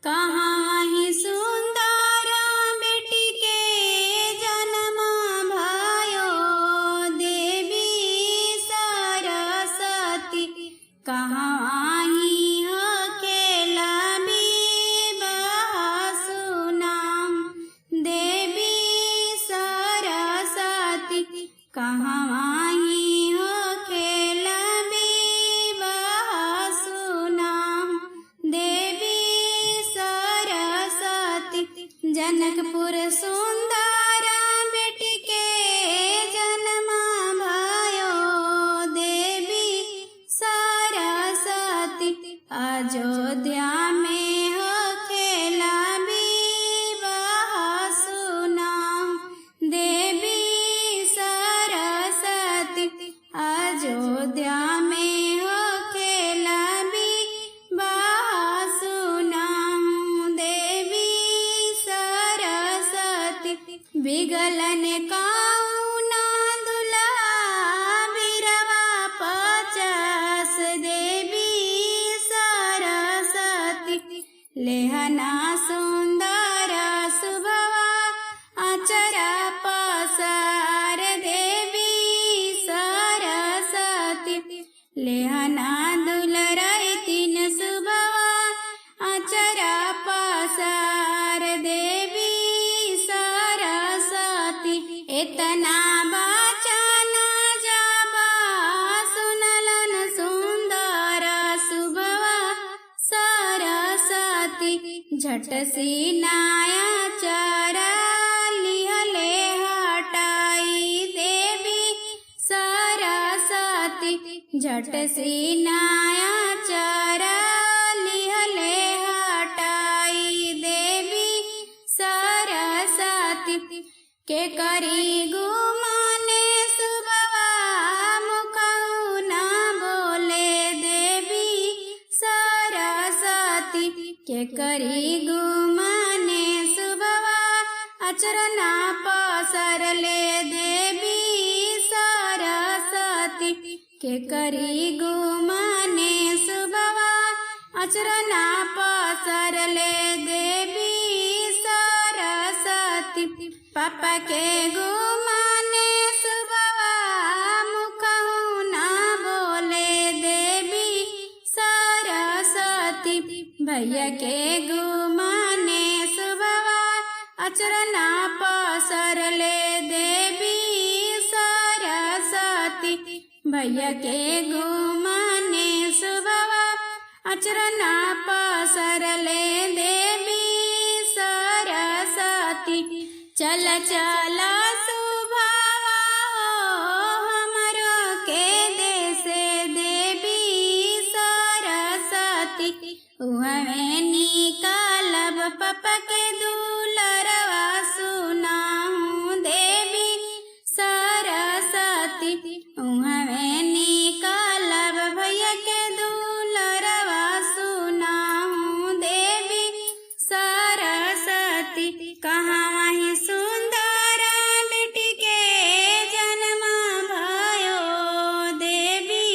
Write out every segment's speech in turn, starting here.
कहाँ ही सुंदर बेटी के जन्म भयो, देवी सरस्वती कहाँ ही अकेला विवाह सुनाम। देवी सरस्वती कहाँ ही अकेला विवाह सुनाम। देवी जनकपुर सुंदर बेटी के जन्म भयो, देवी सरस्वती अयोध्या में हो खेला विवाह सुनाम। देवी सरस्वती अयोध्या में हो खेला विवाह सुनाम। बिगलन काउना दुल्हा बिरवा 50, देवी सरस्वती लेहना सुंदर सुभवा आचरा पसार। देवी सरस्वती लेहना दुलराई 3 सुभवा आचरा पसार। देवी इतना बचन जाबा सुनलन सुंदर सुभवा सरस्वती, झट सीनाया चरा लिहले हटाई। देवी सरस्वती झट सीनाया चरा लिहले हटाई। देवी सरस्वती के करी गुमाने सुबवा मुखऊ ना बोले। देवी सरस्वती के करी गुमाने सुबवा अचरना पसर ले। देवी सरस्वती के करी गुमाने सुबवा अचरना पसर ले। देवी सरस्वती पापा के गुमाने सुबवा मुखऊ ना बोले। देवी सरस्वती भैया के गुमाने सुबवा अचरना पसर ले। देवी सरस्वती भैया के गुमाने सुबवा अचरना पसर ले। देवी सरस्वती चल चल सुभावा हो हमरो के देसे। देवी सरस्वती उहवे निकालब पप्पा के दुलरवा सुनाऊं। देवी सरस्वती उहवे निकालब भैया के दुलरवा सुनाऊं। देवी सरस्वती कहाँ वहीं सुंदर बेटी के जन्म भयो, देवी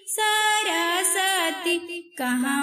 सरस्वती कहाँ